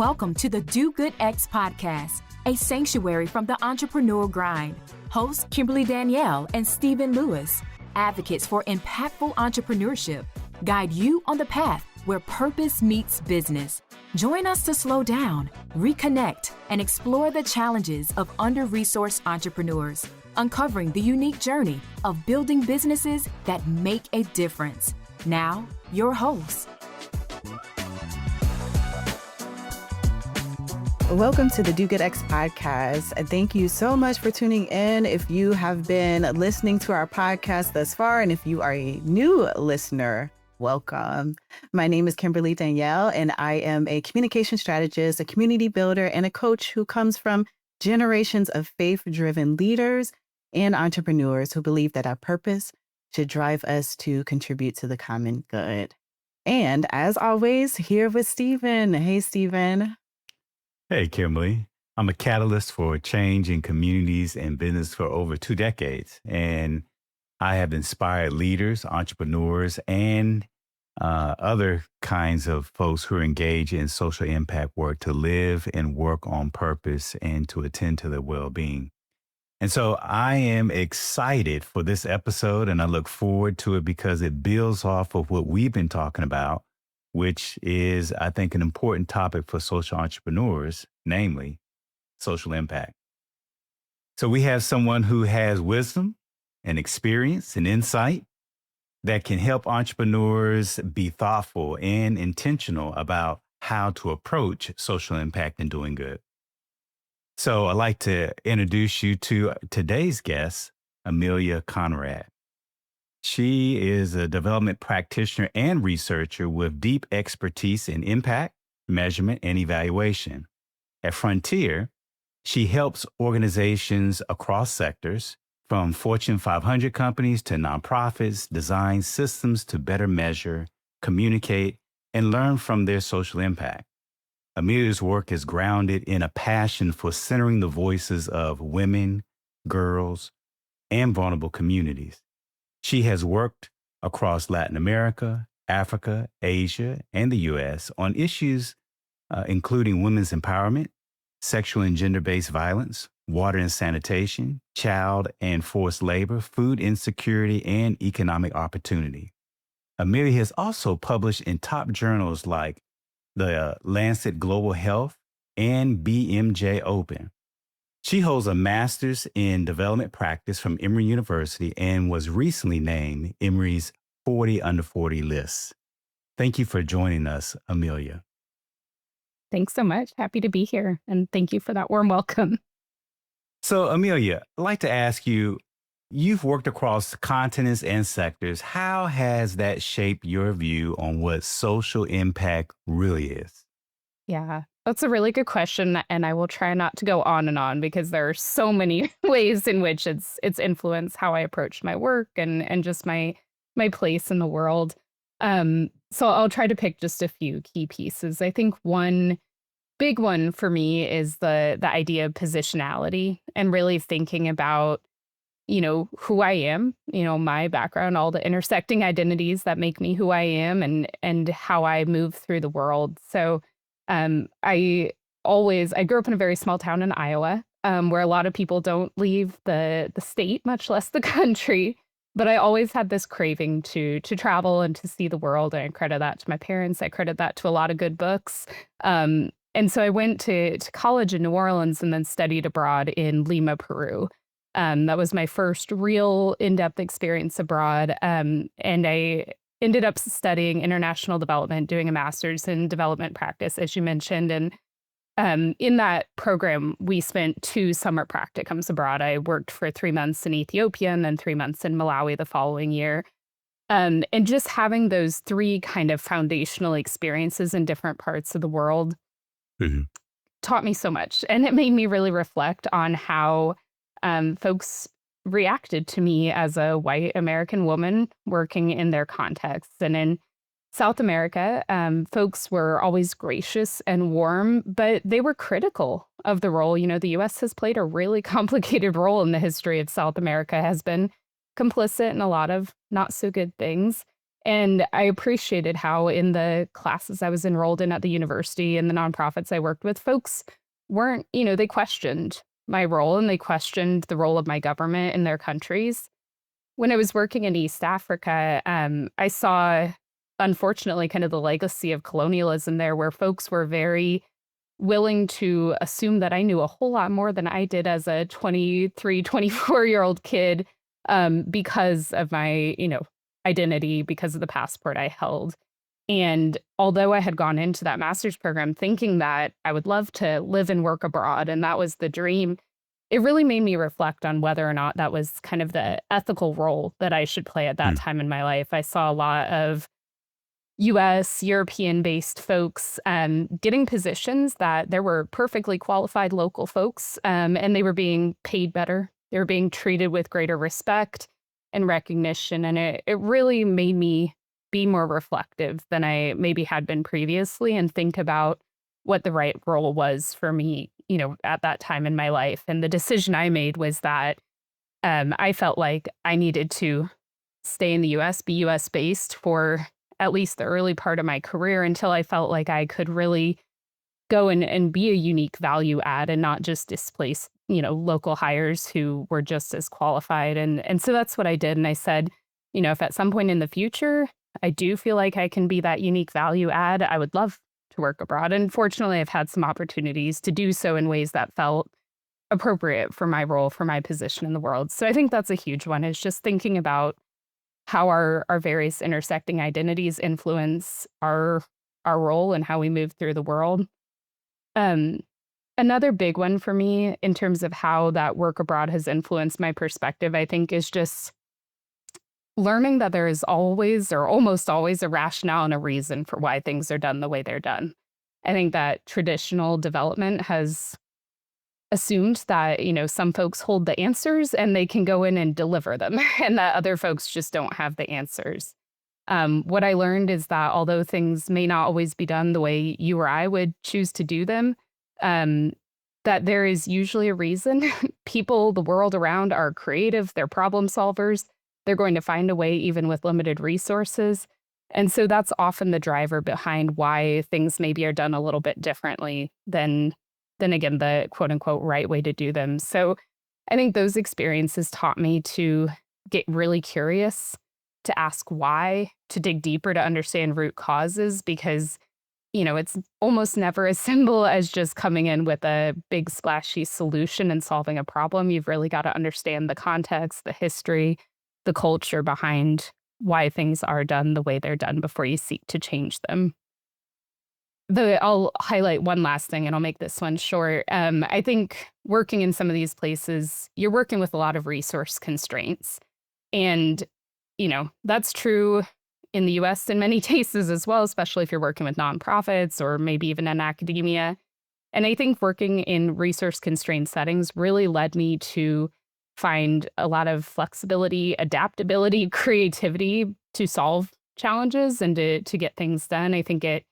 Welcome to the Do Good X podcast, a sanctuary from the entrepreneurial grind. Hosts Kimberly, Danielle, and Stephen Lewis, advocates for impactful entrepreneurship, guide you on the path where purpose meets business. Join us to slow down, reconnect, and explore the challenges of under-resourced entrepreneurs, uncovering the unique journey of building businesses that make a difference. Now, your hosts. Welcome to the Do Good X podcast. Thank you so much for tuning in. If you have been listening to our podcast thus far, and if you are a new listener, welcome. My name is Kimberly Danielle, and I am a communication strategist, a community builder, and a coach who comes from generations of faith-driven leaders and entrepreneurs who believe that our purpose should drive us to contribute to the common good. And as always, here with Stephen. Hey, Stephen. Hey, Kimberly. I'm a catalyst for change in communities and business for over 2 decades. And I have inspired leaders, entrepreneurs, and other kinds of folks who are engaged in social impact work to live and work on purpose and to attend to their well-being. And so I am excited for this episode, and I look forward to it because it builds off of what we've been talking about, which is, I think, an important topic for social entrepreneurs, namely social impact. So we have someone who has wisdom and experience and insight that can help entrepreneurs be thoughtful and intentional about how to approach social impact and doing good. So I'd like to introduce you to today's guest, Amelia Conrad. She is a development practitioner and researcher with deep expertise in impact, measurement, and evaluation. At Frontier, she helps organizations across sectors, from Fortune 500 companies to nonprofits, design systems to better measure, communicate, and learn from their social impact. Amelia's work is grounded in a passion for centering the voices of women, girls, and vulnerable communities. She has worked across Latin America, Africa, Asia, and the U.S. on issues including women's empowerment, sexual and gender-based violence, water and sanitation, child and forced labor, food insecurity, and economic opportunity. Amelia has also published in top journals like the Lancet Global Health and BMJ Open. She holds a master's in development practice from Emory University and was recently named Emory's 40 Under 40 list. Thank you for joining us, Amelia. Thanks so much. Happy to be here. And thank you for that warm welcome. So, Amelia, I'd like to ask you, you've worked across continents and sectors. How has that shaped your view on what social impact really is? Yeah, that's a really good question. And I will try not to go on and on because there are so many ways in which it's influenced how I approach my work and just my place in the world. So I'll try to pick just a few key pieces. I think one big one for me is the idea of positionality and really thinking about, who I am, my background, all the intersecting identities that make me who I am and how I move through the world. So I grew up in a very small town in Iowa, where a lot of people don't leave the state, much less the country. But I always had this craving to travel and to see the world. And I credit that to my parents. I credit that to a lot of good books. And so I went to college in New Orleans and then studied abroad in Lima, Peru. That was my first real in-depth experience abroad. And I ended up studying international development, doing a master's in development practice, as you mentioned. And in that program, we spent 2 summer practicums abroad. I worked for 3 months in Ethiopia and then 3 months in Malawi the following year. And just having those 3 kind of foundational experiences in different parts of the world taught me so much. And it made me really reflect on how folks reacted to me as a white American woman working in their contexts. And in South America, folks were always gracious and warm, but they were critical of the role. The U.S. has played a really complicated role in the history of South America, has been complicit in a lot of not so good things. And I appreciated how in the classes I was enrolled in at the university and the nonprofits I worked with, folks weren't, they questioned my role and they questioned the role of my government in their countries. When I was working in East Africa, I saw, unfortunately, kind of the legacy of colonialism there, where folks were very willing to assume that I knew a whole lot more than I did as a 23, 24-year-old kid because of my, identity, because of the passport I held. And although I had gone into that master's program thinking that I would love to live and work abroad, and that was the dream, it really made me reflect on whether or not that was kind of the ethical role that I should play at that Mm. time in my life. I saw a lot of US, European based folks getting positions that there were perfectly qualified local folks, and they were being paid better. They were being treated with greater respect and recognition. And it really made me be more reflective than I maybe had been previously and think about what the right role was for me, at that time in my life. And the decision I made was that I felt like I needed to stay in the US, be US based for at least the early part of my career until I felt like I could really go and be a unique value add and not just displace, local hires who were just as qualified. And so that's what I did. And I said, if at some point in the future I do feel like I can be that unique value add, I would love to work abroad. And fortunately, I've had some opportunities to do so in ways that felt appropriate for my role, for my position in the world. So I think that's a huge one, is just thinking about how our various intersecting identities influence our role and how we move through the world. Um, Another big one for me in terms of how that work abroad has influenced my perspective, I think, is just learning that there is always or almost always a rationale and a reason for why things are done the way they're done. I think that traditional development has assumed that, some folks hold the answers and they can go in and deliver them, and that other folks just don't have the answers. What I learned is that although things may not always be done the way you or I would choose to do them, um, that there is usually a reason. People, the world around, are creative, they're problem solvers, they're going to find a way even with limited resources. And so that's often the driver behind why things maybe are done a little bit differently than again, the quote unquote right way to do them. So I think those experiences taught me to get really curious, to ask why, to dig deeper to understand root causes, because, it's almost never as simple as just coming in with a big splashy solution and solving a problem. You've really got to understand the context, the history, the culture behind why things are done the way they're done before you seek to change them. I'll highlight one last thing and I'll make this one short. I think working in some of these places, you're working with a lot of resource constraints. And, that's true in the US in many cases as well, especially if you're working with nonprofits or maybe even in academia. And I think working in resource constrained settings really led me to find a lot of flexibility, adaptability, creativity to solve challenges and to get things done. I think it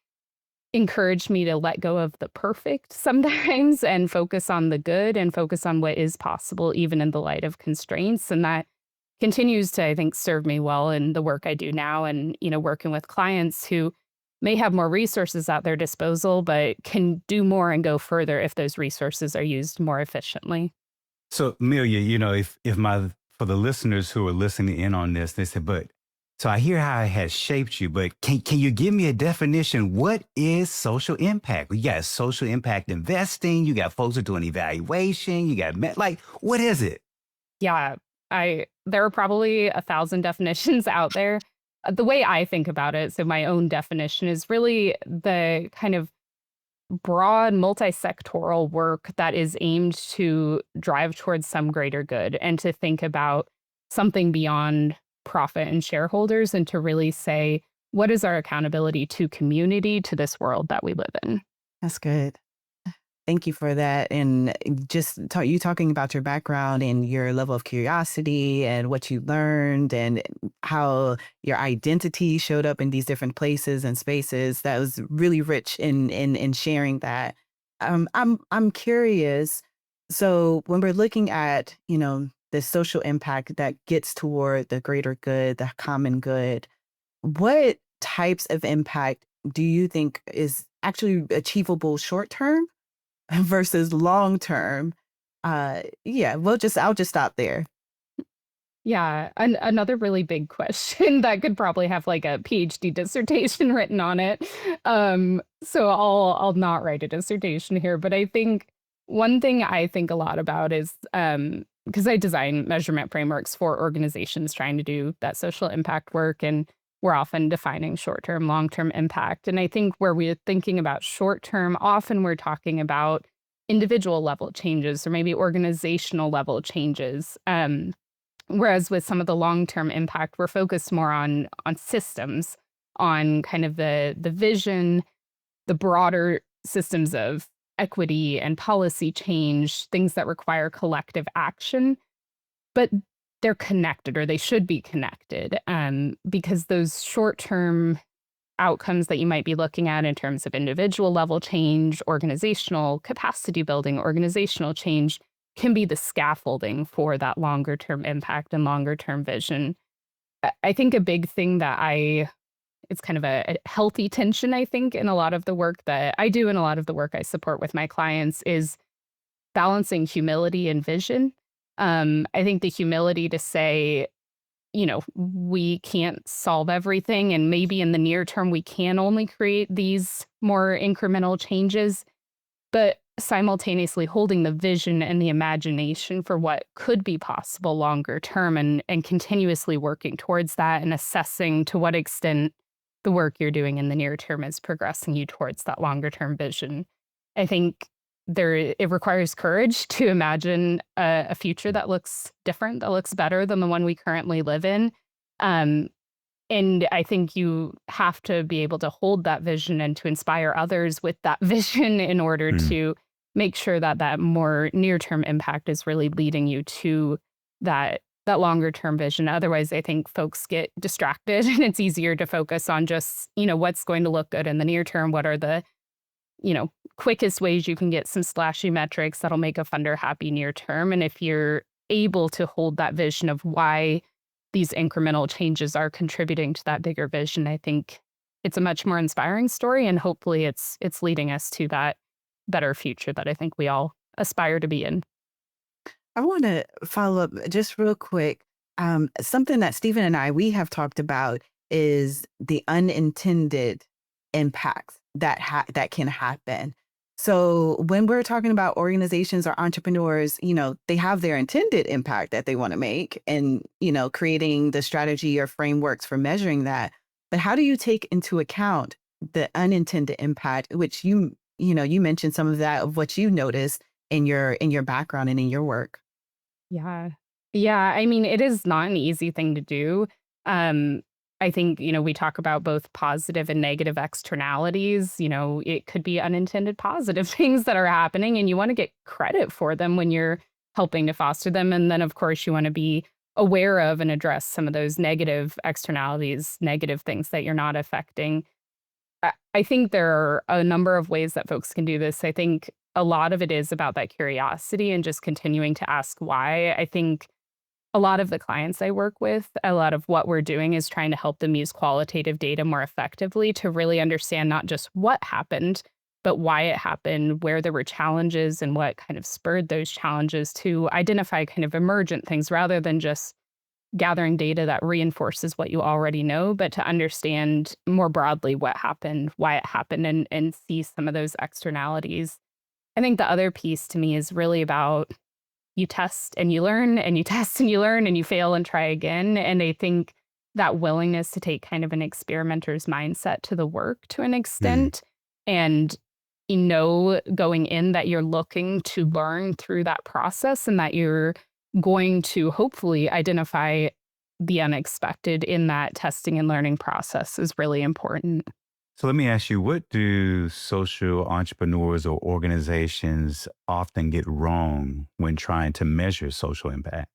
encouraged me to let go of the perfect sometimes and focus on the good and focus on what is possible, even in the light of constraints. And that continues to, I think, serve me well in the work I do now and, working with clients who may have more resources at their disposal, but can do more and go further if those resources are used more efficiently. So, Amelia, if my for the listeners who are listening in on this, they said, but so I hear how it has shaped you, but can you give me a definition? What is social impact? You got social impact investing, you got folks who are doing evaluation, you got like, what is it? Yeah, there are probably 1,000 definitions out there. The way I think about it, so my own definition is really the kind of broad multi-sectoral work that is aimed to drive towards some greater good and to think about something beyond profit and shareholders and to really say, what is our accountability to community, to this world that we live in? That's good. Thank you for that. And just you talking about your background and your level of curiosity and what you learned and how your identity showed up in these different places and spaces. That was really rich in sharing that. I'm curious. So when we're looking at, the social impact that gets toward the greater good, the common good, what types of impact do you think is actually achievable short term versus long term? Yeah, I'll just stop there. Yeah, another really big question that could probably have like a PhD dissertation written on it. So I'll not write a dissertation here, but I think one thing I think a lot about is because I design measurement frameworks for organizations trying to do that social impact work, and we're often defining short-term, long-term impact. And I think where we're thinking about short-term, often we're talking about individual level changes or maybe organizational level changes. Whereas with some of the long-term impact, we're focused more on systems, on kind of the vision, the broader systems of equity and policy change, things that require collective action, but they're connected or they should be connected because those short-term outcomes that you might be looking at in terms of individual level change, organizational capacity building, organizational change can be the scaffolding for that longer term impact and longer term vision. I think a big thing that it's kind of a healthy tension, I think, in a lot of the work that I do and a lot of the work I support with my clients is balancing humility and vision. I think the humility to say, we can't solve everything. And maybe in the near term, we can only create these more incremental changes, but simultaneously holding the vision and the imagination for what could be possible longer term and continuously working towards that and assessing to what extent the work you're doing in the near term is progressing you towards that longer term vision. I think it requires courage to imagine a future that looks different, that looks better than the one we currently live in. Um, and I think you have to be able to hold that vision and to inspire others with that vision in order Mm. to make sure that that more near-term impact is really leading you to that longer-term vision. Otherwise, I think folks get distracted and it's easier to focus on just, what's going to look good in the near term. What are the, quickest ways you can get some splashy metrics that'll make a funder happy near term. And if you're able to hold that vision of why these incremental changes are contributing to that bigger vision, I think it's a much more inspiring story. And hopefully it's leading us to that better future that I think we all aspire to be in. I want to follow up just real quick. Something that Stephen and we have talked about is the unintended impacts that can happen. So when we're talking about organizations or entrepreneurs, they have their intended impact that they want to make and, creating the strategy or frameworks for measuring that. But how do you take into account the unintended impact, which you mentioned some of that of what you noticed in your background and in your work? Yeah. Yeah, I mean, it is not an easy thing to do. Um, I think, we talk about both positive and negative externalities. It could be unintended positive things that are happening, and you want to get credit for them when you're helping to foster them. And then, of course, you want to be aware of and address some of those negative externalities, negative things that you're not affecting. I think there are a number of ways that folks can do this. I think a lot of it is about that curiosity and just continuing to ask why. I think a lot of the clients I work with, a lot of what we're doing is trying to help them use qualitative data more effectively to really understand not just what happened, but why it happened, where there were challenges, and what kind of spurred those challenges to identify kind of emergent things rather than just gathering data that reinforces what you already know, but to understand more broadly what happened, why it happened, and see some of those externalities. I think the other piece to me is really about you test and you learn and you test and you learn and you fail and try again. And I think that willingness to take kind of an experimenter's mindset to the work to an Mm. extent and going in that you're looking to learn through that process and that you're going to hopefully identify the unexpected in that testing and learning process is really important. So let me ask you, what do social entrepreneurs or organizations often get wrong when trying to measure social impact?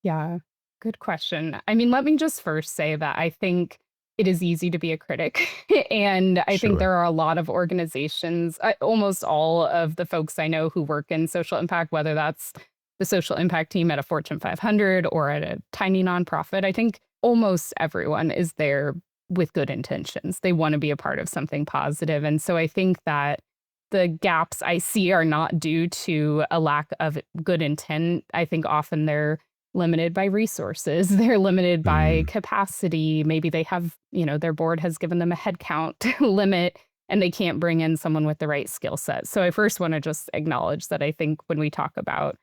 Yeah, good question. I mean, let me just first say that I think it is easy to be a critic. And I think Sure. there are a lot of organizations, almost all of the folks I know who work in social impact, whether that's the social impact team at a Fortune 500 or at a tiny nonprofit, I think almost everyone is there with good intentions. They want to be a part of something positive. And so I think that the gaps I see are not due to a lack of good intent. I think often they're limited by resources. They're limited by Mm. capacity. Maybe they have, their board has given them a headcount limit and they can't bring in someone with the right skill set. So I first want to just acknowledge that I think when we talk about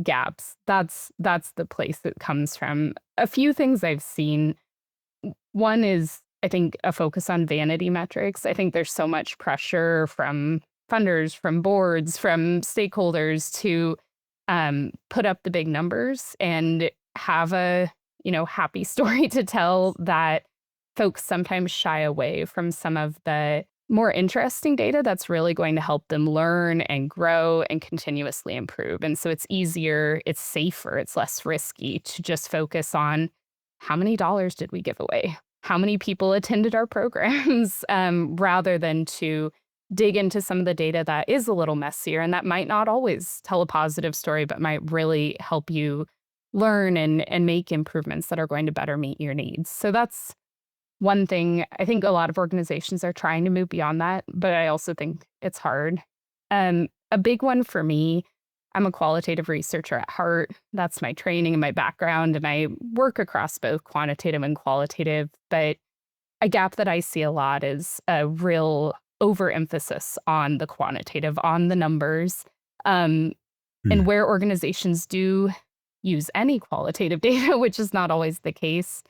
gaps, that's the place it comes from. A few things I've seen. One is, I think, a focus on vanity metrics. I think there's so much pressure from funders, from boards, from stakeholders to put up the big numbers and have a, happy story to tell, that folks sometimes shy away from some of the more interesting data that's really going to help them learn and grow and continuously improve. And so it's easier, it's safer, it's less risky to just focus on how many dollars did we give away? How many people attended our programs, rather than to dig into some of the data that is a little messier and that might not always tell a positive story, but might really help you learn and make improvements that are going to better meet your needs. So that's one thing. I think a lot of organizations are trying to move beyond that, but I also think it's hard. A big one for me, I'm a qualitative researcher at heart. That's my training and my background, and I work across both quantitative and qualitative. But a gap that I see a lot is a real overemphasis on the quantitative, on the numbers, and Mm. where organizations do use any qualitative data, which is not always the case.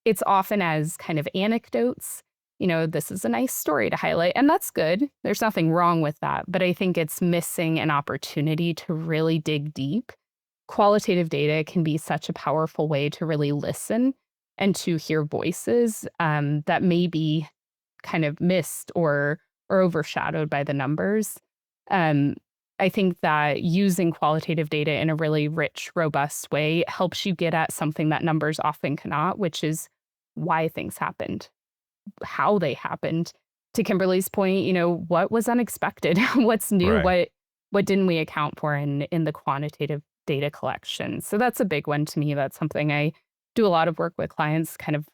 It's often as kind of anecdotes. This is a nice story to highlight, and that's good. There's nothing wrong with that. But I think it's missing an opportunity to really dig deep. Qualitative data can be such a powerful way to really listen and to hear voices that may be kind of missed or overshadowed by the numbers. Um, I think that using qualitative data in a really rich, robust way helps you get at something that numbers often cannot, which is why things happened, how they happened. To Kimberly's point, what was unexpected? What's new? Right. What didn't we account for in the quantitative data collection? So that's a big one to me. That's something I do a lot of work with clients, kind of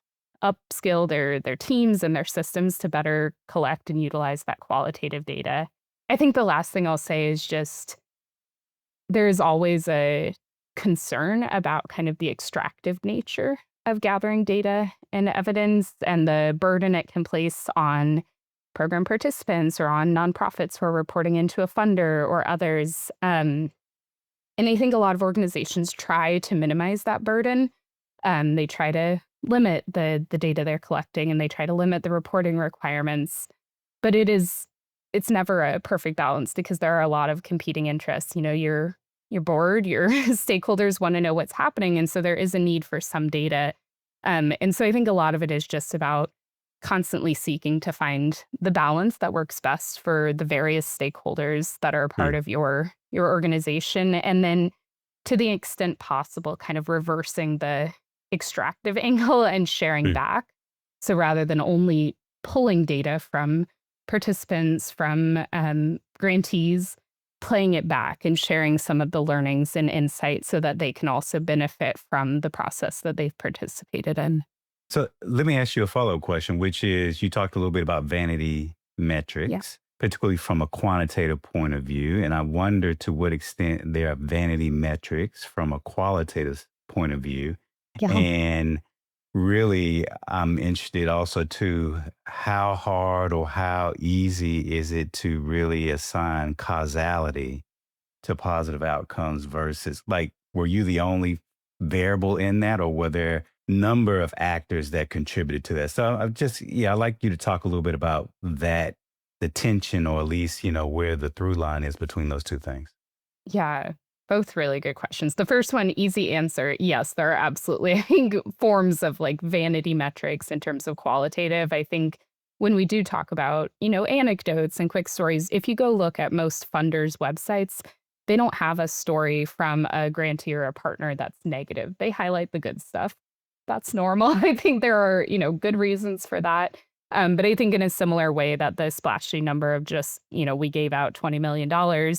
upskill their teams and their systems to better collect and utilize that qualitative data. I think the last thing I'll say is just there's always a concern about kind of the extractive nature of gathering data and evidence and the burden it can place on program participants or on nonprofits who are reporting into a funder or others. And I think a lot of organizations try to minimize that burden. They try to limit the data they're collecting, and they try to limit the reporting requirements. But it's never a perfect balance because there are a lot of competing interests. Your board, your stakeholders want to know what's happening, and so there is a need for some data. And so I think a lot of it is just about constantly seeking to find the balance that works best for the various stakeholders that are a part Mm. of your organization, and then to the extent possible, kind of reversing the extractive angle and sharing Mm. back. So rather than only pulling data from participants, from grantees, playing it back and sharing some of the learnings and insights so that they can also benefit from the process that they've participated in. So let me ask you a follow-up question, which is you talked a little bit about vanity Yeah. metrics, particularly from a quantitative point of view. And I wonder to what extent there are vanity metrics from a qualitative point of view. Yeah. And really, I'm interested also to how hard or how easy is it to really assign causality to positive outcomes versus like, were you the only variable in that, or were there number of actors that contributed to that? So I'd like you to talk a little bit about that, the tension, or at least, where the through line is between those two things. Yeah, both really good questions. The first one, easy answer. Yes, there are absolutely, I think, forms of like vanity metrics in terms of qualitative. I think when we do talk about, anecdotes and quick stories, if you go look at most funders' websites, they don't have a story from a grantee or a partner that's negative. They highlight the good stuff. That's normal. I think there are, good reasons for that. But I think in a similar way that the splashy number of just, we gave out $20 million,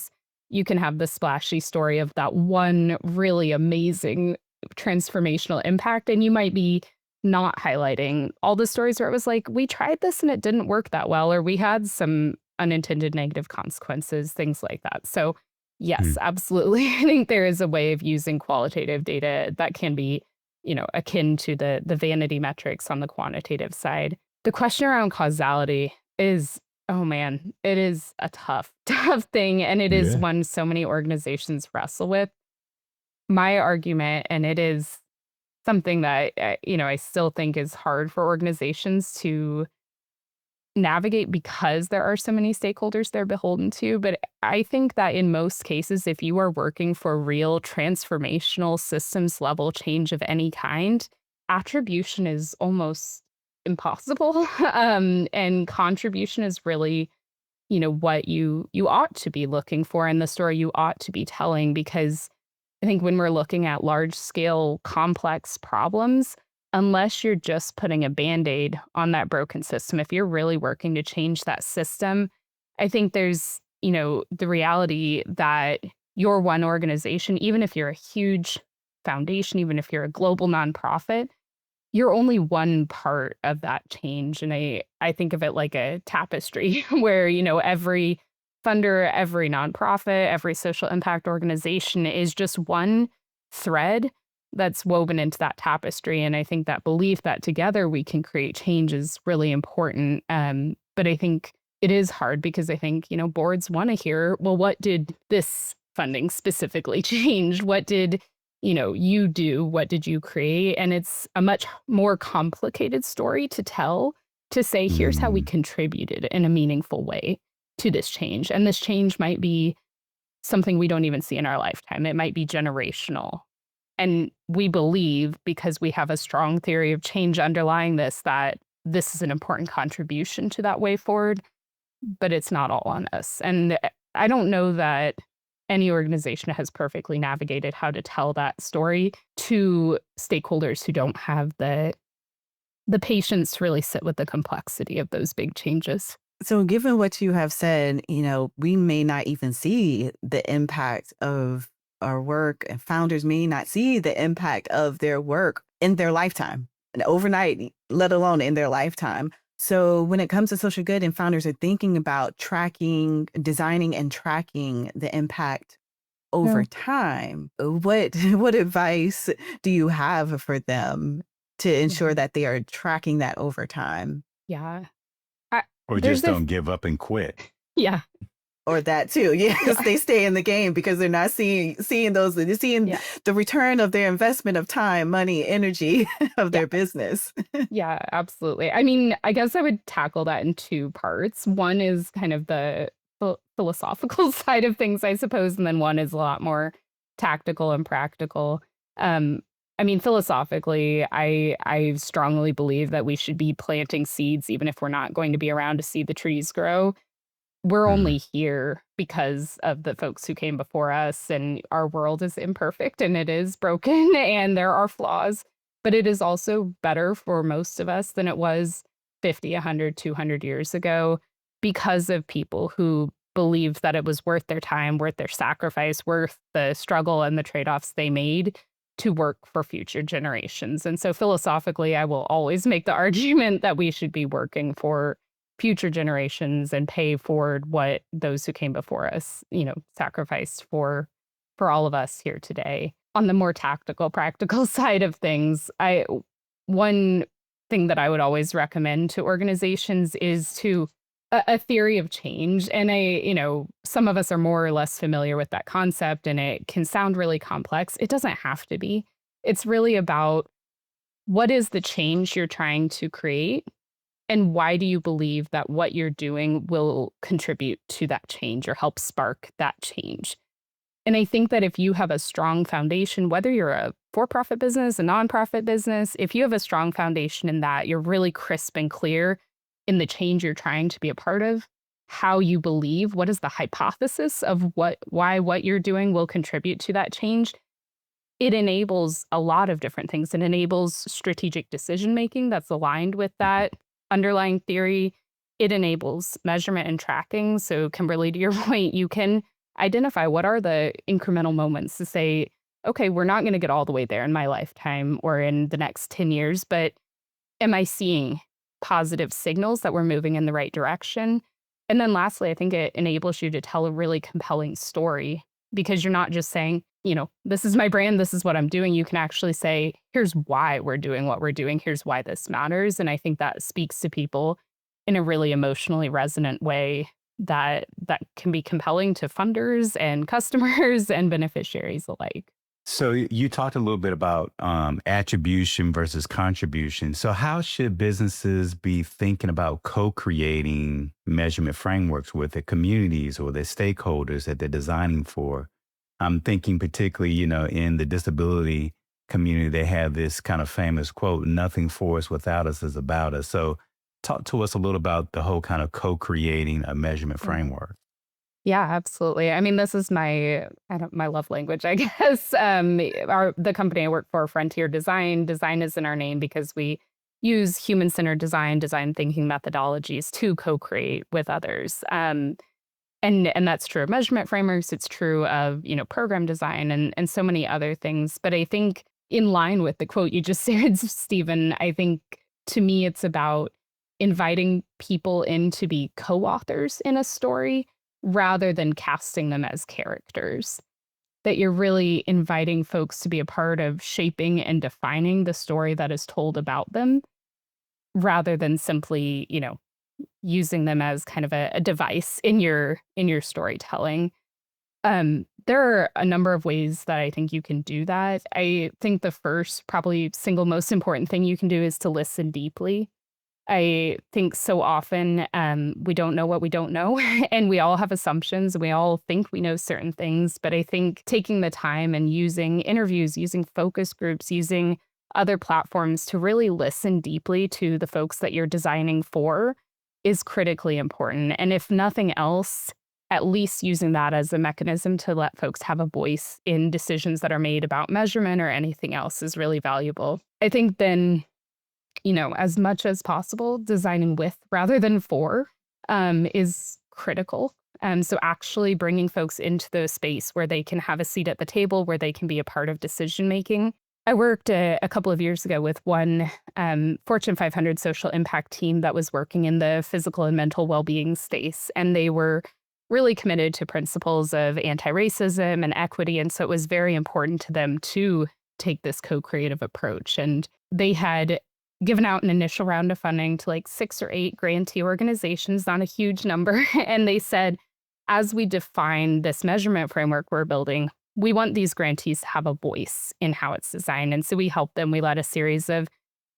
you can have the splashy story of that one really amazing transformational impact. And you might be not highlighting all the stories where it was like, we tried this and it didn't work that well, or we had some unintended negative consequences, things like that. So yes, Mm. absolutely. I think there is a way of using qualitative data that can be, akin to the vanity metrics on the quantitative side. The question around causality is, oh man, it is a tough, tough thing. And it is Yeah. one so many organizations wrestle with. My argument, and it is something that, I still think is hard for organizations to navigate because there are so many stakeholders they're beholden to. But I think that in most cases, if you are working for real transformational systems level change of any kind, attribution is almost impossible. And contribution is really, what you ought to be looking for and the story you ought to be telling, because I think when we're looking at large scale complex problems, unless you're just putting a band-aid on that broken system, if you're really working to change that system, I think there's, the reality that you're one organization, even if you're a huge foundation, even if you're a global nonprofit, you're only one part of that change. And I think of it like a tapestry where, every funder, every nonprofit, every social impact organization is just one thread that's woven into that tapestry. And I think that belief that together we can create change is really important. But I think it is hard because I think, boards want to hear, well, what did this funding specifically change? What did you do? What did you create? And it's a much more complicated story to tell, to say, here's how we Mm. contributed in a meaningful way to this change. And this change might be something we don't even see in our lifetime. It might be generational. And we believe, because we have a strong theory of change underlying this, that this is an important contribution to that way forward, but it's not all on us. And I don't know that any organization has perfectly navigated how to tell that story to stakeholders who don't have the patience to really sit with the complexity of those big changes. So, given what you have said, we may not even see the impact of our work, and founders may not see the impact of their work in their lifetime, and overnight, let alone in their lifetime. So, when it comes to social good and founders are thinking about tracking, designing and tracking the impact over Yeah. time, what advice do you have for them to ensure Yeah. that they are tracking that over time? Yeah. I, Or there's just a, don't give up and quit. yeah. Or that too. Yes, Yeah. they stay in the game because they're not seeing they're seeing Yeah. the return of their investment of time, money, energy of Yeah. their business. Yeah, absolutely. I mean, I guess I would tackle that in two parts. One is kind of the philosophical side of things, I suppose, and then one is a lot more tactical and practical. Um, I mean, philosophically, I strongly believe that we should be planting seeds, even if we're not going to be around to see the trees grow. We're Mm. only here because of the folks who came before us, and our world is imperfect and it is broken and there are flaws, but it is also better for most of us than it was 50, 100, 200 years ago, because of people who believed that it was worth their time, worth their sacrifice, worth the struggle and the trade-offs they made to work for future generations. And so philosophically, I will always make the argument that we should be working for future generations and pay forward what those who came before us, sacrificed for all of us here today. On the more tactical, practical side of things, one thing that I would always recommend to organizations is to a theory of change. And some of us are more or less familiar with that concept, and it can sound really complex. It doesn't have to be. It's really about, what is the change you're trying to create? And why do you believe that what you're doing will contribute to that change or help spark that change? And I think that if you have a strong foundation, whether you're a for-profit business, a nonprofit business, if you have a strong foundation in that, you're really crisp and clear in the change you're trying to be a part of, how you believe, what is the hypothesis of why what you're doing will contribute to that change, it enables a lot of different things. It enables strategic decision making that's aligned with that underlying theory. It enables measurement and tracking. So, Kimberly, to your point, you can identify what are the incremental moments to say, okay, we're not going to get all the way there in my lifetime or in the next 10 years, but am I seeing positive signals that we're moving in the right direction? And then lastly, I think it enables you to tell a really compelling story because you're not just saying, this is my brand, this is what I'm doing. You can actually say, here's why we're doing what we're doing, here's why this matters. And I think that speaks to people in a really emotionally resonant way that can be compelling to funders and customers and beneficiaries alike. So you talked a little bit about attribution versus contribution. So how should businesses be thinking about co-creating measurement frameworks with their communities or their stakeholders that they're designing for? I'm thinking particularly, in the disability community, they have this kind of famous quote, "Nothing for us without us is about us." So talk to us a little about the whole kind of co-creating a measurement framework. Yeah, absolutely. I mean, this is my love language, I guess. The company I work for, Frontier Design, design is in our name because we use human-centered design thinking methodologies to co-create with others. And that's true of measurement frameworks. It's true of, program design and so many other things. But I think in line with the quote you just said, Stephen, I think to me, it's about inviting people in to be co-authors in a story rather than casting them as characters. That you're really inviting folks to be a part of shaping and defining the story that is told about them rather than simply, using them as kind of a device in your storytelling. There are a number of ways that I think you can do that. I think the first, probably single most important thing you can do is to listen deeply. I think so often we don't know what we don't know, and we all have assumptions. We all think we know certain things, but I think taking the time and using interviews, using focus groups, using other platforms to really listen deeply to the folks that you're designing for is critically important. And if nothing else, at least using that as a mechanism to let folks have a voice in decisions that are made about measurement or anything else is really valuable. I think then, as much as possible, designing with rather than for is critical. So actually bringing folks into the space where they can have a seat at the table, where they can be a part of decision making. I worked a couple of years ago with one Fortune 500 social impact team that was working in the physical and mental well-being space, and they were really committed to principles of anti-racism and equity, and so it was very important to them to take this co-creative approach. And they had given out an initial round of funding to like 6 or 8 grantee organizations, not a huge number. And they said, as we define this measurement framework we're building, we want these grantees to have a voice in how it's designed. And so we helped them. We led a series of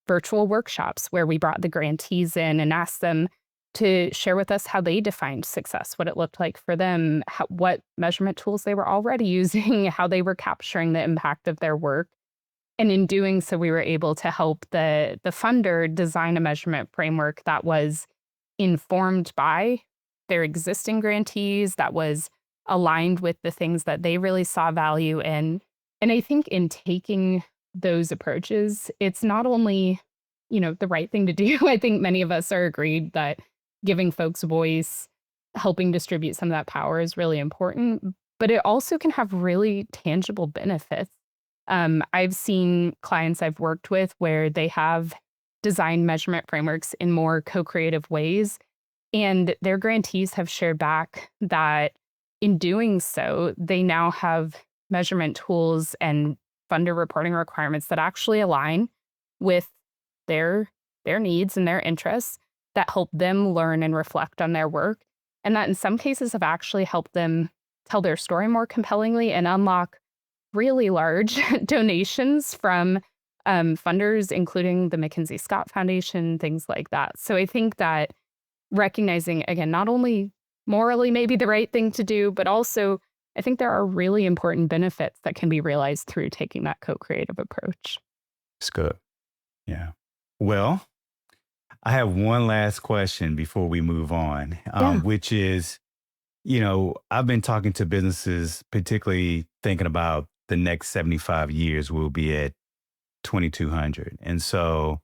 virtual workshops where we brought the grantees in and asked them to share with us how they defined success, what it looked like for them, what measurement tools they were already using, how they were capturing the impact of their work. And in doing so, we were able to help the funder design a measurement framework that was informed by their existing grantees, that was aligned with the things that they really saw value in. And I think in taking those approaches, it's not only, the right thing to do. I think many of us are agreed that giving folks voice, helping distribute some of that power is really important, but it also can have really tangible benefits. I've seen clients I've worked with where they have designed measurement frameworks in more co-creative ways, and their grantees have shared back that in doing so, they now have measurement tools and funder reporting requirements that actually align with their needs and their interests, that help them learn and reflect on their work, and that in some cases have actually helped them tell their story more compellingly and unlock really large donations from funders, including the Mackenzie Scott Foundation, things like that. So I think that recognizing, again, not only morally maybe the right thing to do, but also I think there are really important benefits that can be realized through taking that co-creative approach. It's good. Yeah. Well, I have one last question before we move on, which is, I've been talking to businesses, particularly thinking about the next 75 years will be at 2200. And so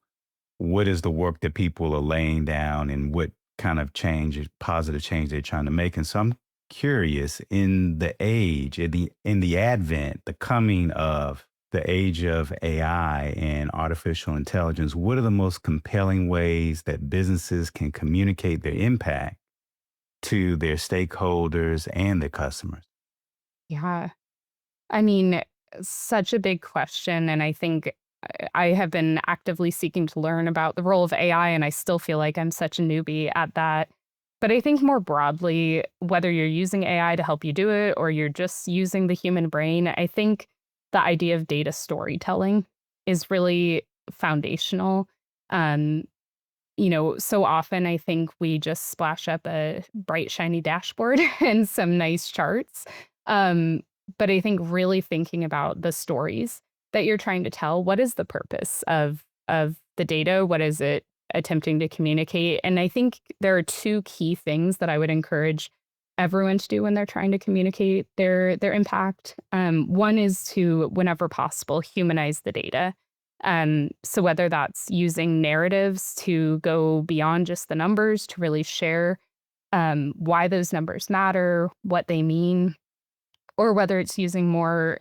what is the work that people are laying down and what kind of change, positive change they're trying to make? And so I'm curious, in the age, in the advent, the coming of the age of AI and artificial intelligence, what are the most compelling ways that businesses can communicate their impact to their stakeholders and their customers? Yeah. I mean, such a big question. And I think I have been actively seeking to learn about the role of AI, and I still feel like I'm such a newbie at that. But I think more broadly, whether you're using AI to help you do it or you're just using the human brain, I think the idea of data storytelling is really foundational. Um, so often I think we just splash up a bright, shiny dashboard and some nice charts. Um, but I think really thinking about the stories that you're trying to tell, what is the purpose of the data? What is it attempting to communicate? And I think there are two key things that I would encourage everyone to do when they're trying to communicate their impact. One is to, whenever possible, humanize the data. So whether that's using narratives to go beyond just the numbers to really share why those numbers matter, what they mean, or whether it's using more,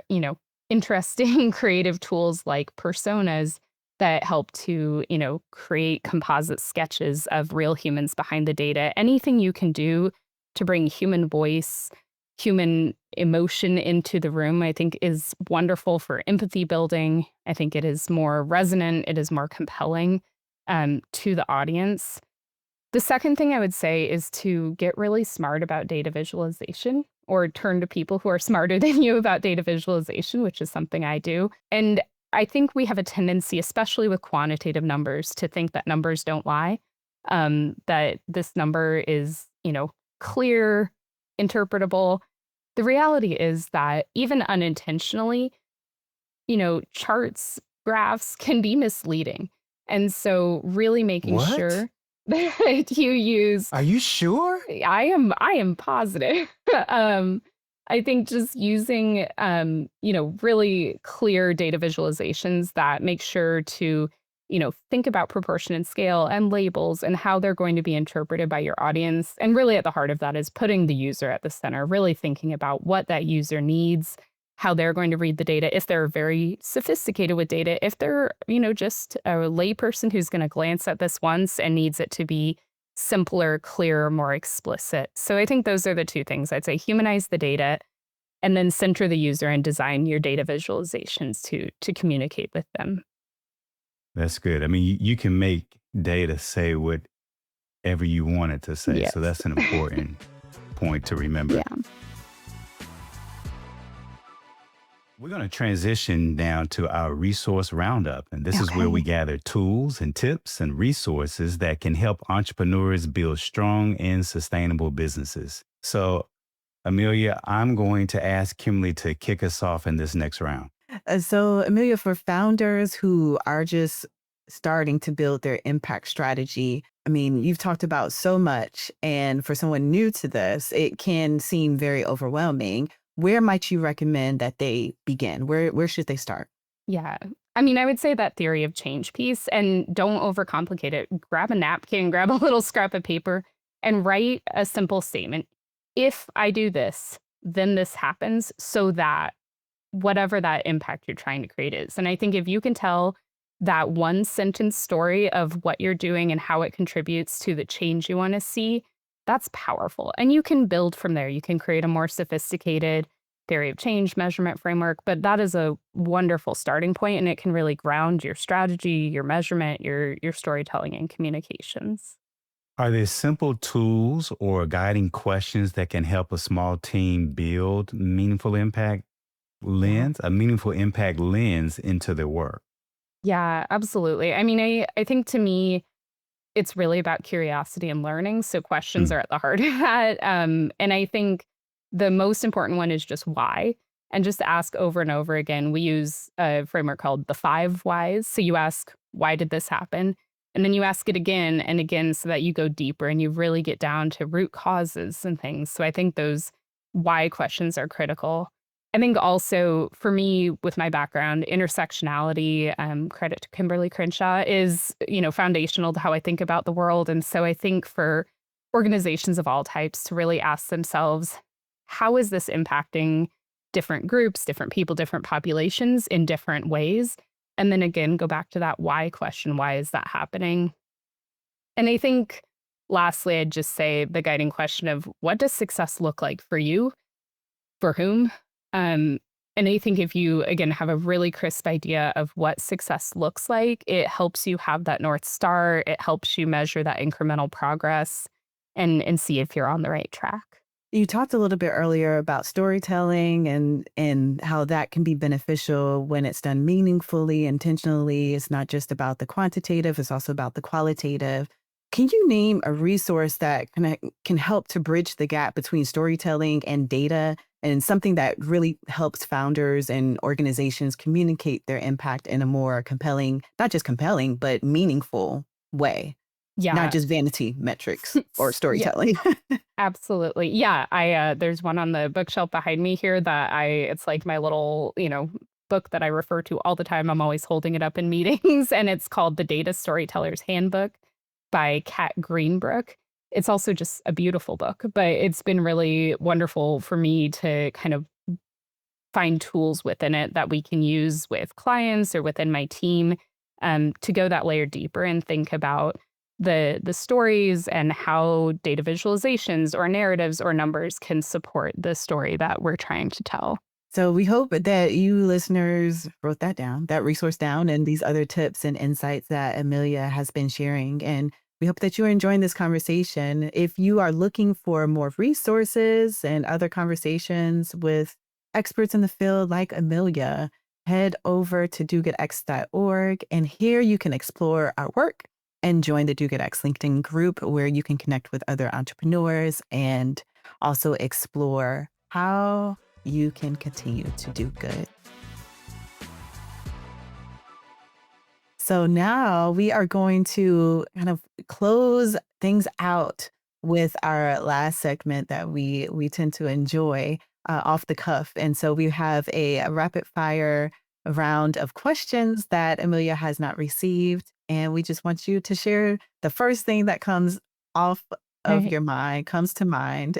interesting creative tools like personas that help to, create composite sketches of real humans behind the data. Anything you can do to bring human voice, human emotion into the room, I think is wonderful for empathy building. I think it is more resonant, it is more compelling to the audience. The second thing I would say is to get really smart about data visualization or turn to people who are smarter than you about data visualization, which is something I do. And I think we have a tendency, especially with quantitative numbers, to think that numbers don't lie, that this number is, clear, interpretable. The reality is that even unintentionally, charts, graphs can be misleading. And so really making What? sure that you use Are you sure? I am positive. um I think just using really clear data visualizations that make sure to think about proportion and scale and labels and how they're going to be interpreted by your audience. And really at the heart of that is putting the user at the center, really thinking about what that user needs, how they're going to read the data, if they're very sophisticated with data, if they're, just a layperson who's going to glance at this once and needs it to be simpler, clearer, more explicit. So I think those are the two things. I'd say humanize the data and then center the user and design your data visualizations to communicate with them. That's good. I mean, you can make data say whatever you want it to say. Yes. So that's an important point to remember. Yeah. We're going to transition now to our resource roundup. And this is where we gather tools and tips and resources that can help entrepreneurs build strong and sustainable businesses. So, Amelia, I'm going to ask Kimberly to kick us off in this next round. So, Amelia, for founders who are just starting to build their impact strategy, I mean, you've talked about so much. And for someone new to this, it can seem very overwhelming. Where might you recommend that they begin? Where should they start? Yeah. I mean, I would say that theory of change piece, and don't overcomplicate it. Grab a napkin, grab a little scrap of paper, and write a simple statement. If I do this, then this happens, so that whatever that impact you're trying to create is. And I think if you can tell that one sentence story of what you're doing and how it contributes to the change you want to see, that's powerful. And you can build from there. You can create a more sophisticated theory of change measurement framework, but that is a wonderful starting point, and it can really ground your strategy, your measurement, your storytelling and communications. Are there simple tools or guiding questions that can help a small team build a meaningful impact lens into their work? Yeah, absolutely. I mean, I think to me, it's really about curiosity and learning. So questions Mm. are at the heart of that. And I think the most important one is just why, and just ask over and over again. We use a framework called the 5 whys. So you ask, why did this happen? And then you ask it again and again so that you go deeper and you really get down to root causes and things. So I think those why questions are critical. I think also for me, with my background, intersectionality, credit to Kimberly Crenshaw, is foundational to how I think about the world. And so I think for organizations of all types to really ask themselves, how is this impacting different groups, different people, different populations in different ways. And then again, go back to that why question. Why is that happening? And I think lastly, I'd just say the guiding question of what does success look like for you? For whom? Um, and I think if you, again, have a really crisp idea of what success looks like, it helps you have that North Star. It helps you measure that incremental progress and see if you're on the right track. You talked a little bit earlier about storytelling and how that can be beneficial when it's done meaningfully, intentionally. It's not just about the quantitative, it's also about the qualitative. Can you name a resource that can help to bridge the gap between storytelling and data, and something that really helps founders and organizations communicate their impact in a more compelling, not just compelling, but meaningful way, not Yeah. just vanity metrics or Yeah, storytelling? absolutely. Yeah, I there's one on the bookshelf behind me here that it's like my little, book that I refer to all the time. I'm always holding it up in meetings and it's called The Data Storyteller's Handbook by Kat Greenbrook. It's also just a beautiful book, but it's been really wonderful for me to kind of find tools within it that we can use with clients or within my team, to go that layer deeper and think about the stories and how data visualizations or narratives or numbers can support the story that we're trying to tell. So we hope that you listeners wrote that down, that resource down, and these other tips and insights that Amelia has been sharing. And we hope that you are enjoying this conversation. If you are looking for more resources and other conversations with experts in the field like Amelia, head over to dogoodx.org. And here you can explore our work and join the Do Good X LinkedIn group, where you can connect with other entrepreneurs and also explore how you can continue to do good. So now we are going to kind of close things out with our last segment that we tend to enjoy, off the cuff. And so we have a rapid fire round of questions that Amelia has not received. And we just want you to share the first thing that comes off of Right. your mind, comes to mind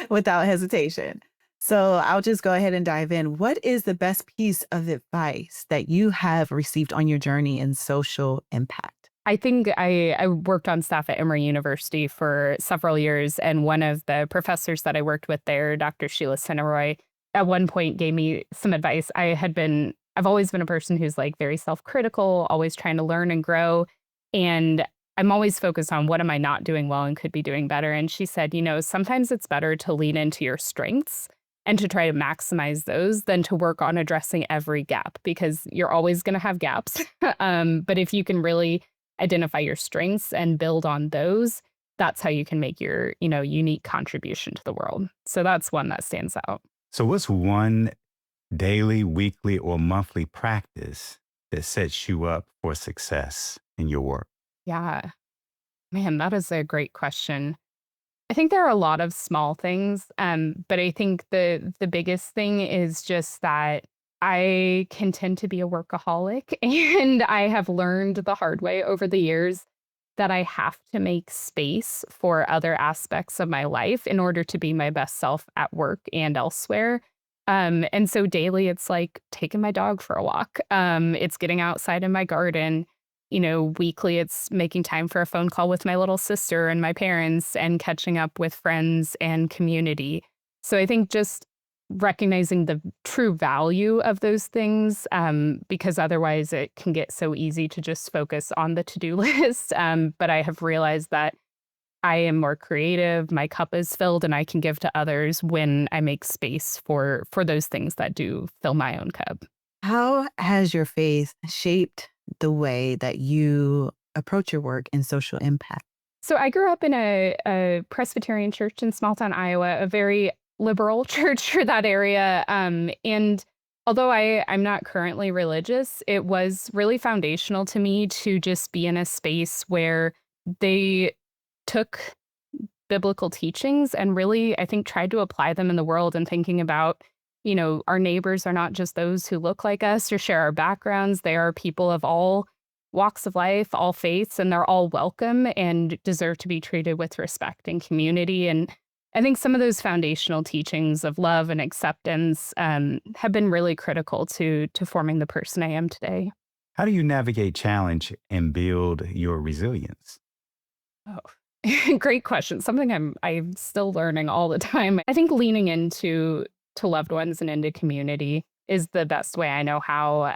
without hesitation. So I'll just go ahead and dive in. What is the best piece of advice that you have received on your journey in social impact? I think I worked on staff at Emory University for several years, and one of the professors that I worked with there, Dr. Sheila Cineroy, at one point gave me some advice. I've always been a person who's like very self-critical, always trying to learn and grow, and I'm always focused on what am I not doing well and could be doing better. And she said, sometimes it's better to lean into your strengths and to try to maximize those than to work on addressing every gap, because you're always going to have gaps. But if you can really identify your strengths and build on those, that's how you can make your, unique contribution to the world. So that's one that stands out. So, what's one daily, weekly, or monthly practice that sets you up for success in your work? Yeah, man, that is a great question. I think there are a lot of small things, but I think the biggest thing is just that I can tend to be a workaholic, and I have learned the hard way over the years that I have to make space for other aspects of my life in order to be my best self at work and elsewhere. And so daily, it's like taking my dog for a walk. It's getting outside in my garden. Weekly, it's making time for a phone call with my little sister and my parents and catching up with friends and community. So I think just recognizing the true value of those things, because otherwise it can get so easy to just focus on the to-do list. But I have realized that I am more creative, my cup is filled, and I can give to others when I make space for those things that do fill my own cup. How has your faith shaped the way that you approach your work in social impact? So I grew up in a Presbyterian church in small town Iowa, a very liberal church for that area. And although I'm not currently religious, it was really foundational to me to just be in a space where they took biblical teachings and really, I think, tried to apply them in the world, and thinking about, our neighbors are not just those who look like us or share our backgrounds. They are people of all walks of life, all faiths, and they're all welcome and deserve to be treated with respect and community. And I think some of those foundational teachings of love and acceptance have been really critical to forming the person I am today. How do you navigate challenge and build your resilience? Oh, great question. Something I'm still learning all the time. I think leaning into to loved ones and into community is the best way I know how.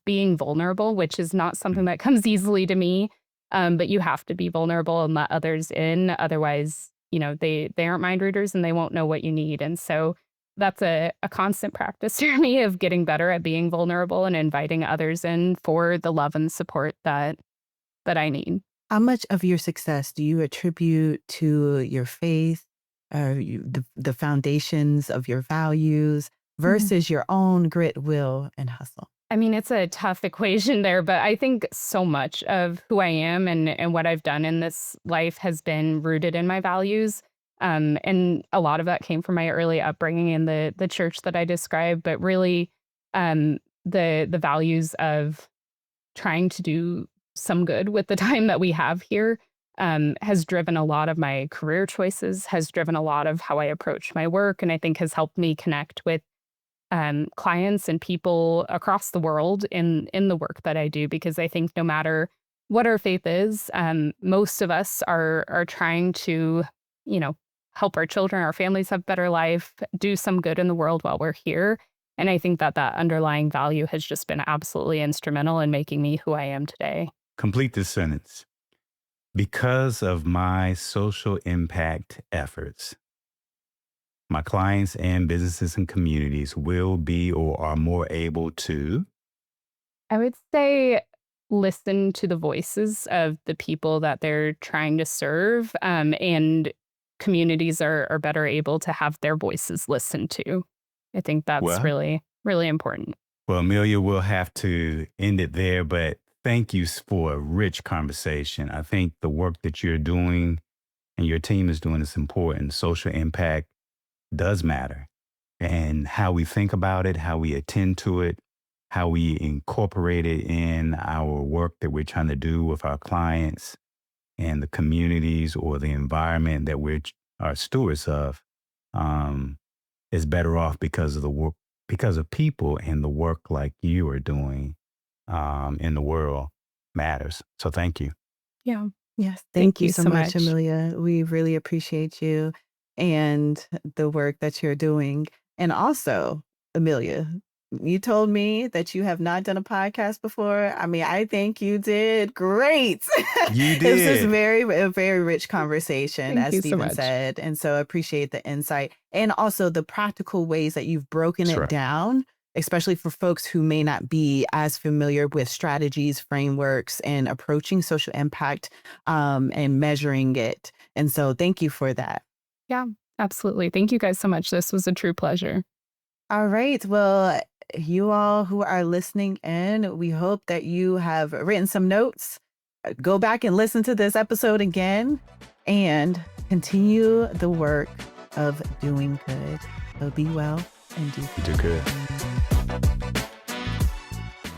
Being vulnerable, which is not something that comes easily to me, but you have to be vulnerable and let others in. Otherwise, they aren't mind readers and they won't know what you need. And so that's a constant practice for me of getting better at being vulnerable and inviting others in for the love and support that I need. How much of your success do you attribute to your faith, the foundations of your values versus your own grit, will, and hustle? I mean, it's a tough equation there, but I think so much of who I am and what I've done in this life has been rooted in my values. And a lot of that came from my early upbringing in the church that I described, but really the values of trying to do some good with the time that we have here has driven a lot of my career choices, has driven a lot of how I approach my work, and I think has helped me connect with clients and people across the world in the work that I do, because I think no matter what our faith is, most of us are trying to, help our children, our families have better life, do some good in the world while we're here. And I think that underlying value has just been absolutely instrumental in making me who I am today. Complete this sentence. Because of my social impact efforts, my clients and businesses and communities will be or are more able to. I would say listen to the voices of the people that they're trying to serve, and communities are better able to have their voices listened to. I think that's Well, really, really important. well, Amelia, we'll have to end it there, but thank you for a rich conversation. I think the work that you're doing and your team is doing is important. Social impact does matter. And how we think about it, how we attend to it, how we incorporate it in our work that we're trying to do with our clients and the communities or the environment that are stewards of, is better off because of the work, because of people, and the work like you are doing in the world matters. So thank you. Yeah. Yes. Thank you so much, Amelia. We really appreciate you and the work that you're doing. And also, Amelia, you told me that you have not done a podcast before. I mean, I think you did great. You It was just did. a very rich conversation, Thank as you so Stephen much. said. And so I appreciate the insight and also the practical ways that you've broken That's it right. down, especially for folks who may not be as familiar with strategies, frameworks, and approaching social impact and measuring it. And so thank you for that. Yeah, absolutely. Thank you guys so much. This was a true pleasure. All right. Well, you all who are listening in, we hope that you have written some notes. Go back and listen to this episode again and continue the work of doing good. So be well and do good. You do good.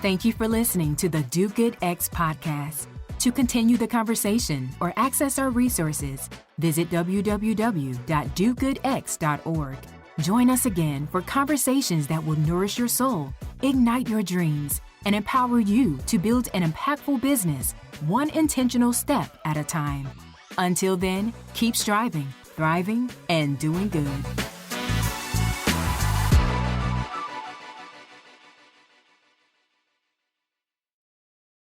Thank you for listening to the Do Good X podcast. To continue the conversation or access our resources, visit www.dogoodx.org. Join us again for conversations that will nourish your soul, ignite your dreams, and empower you to build an impactful business, one intentional step at a time. Until then, keep striving, thriving, and doing good.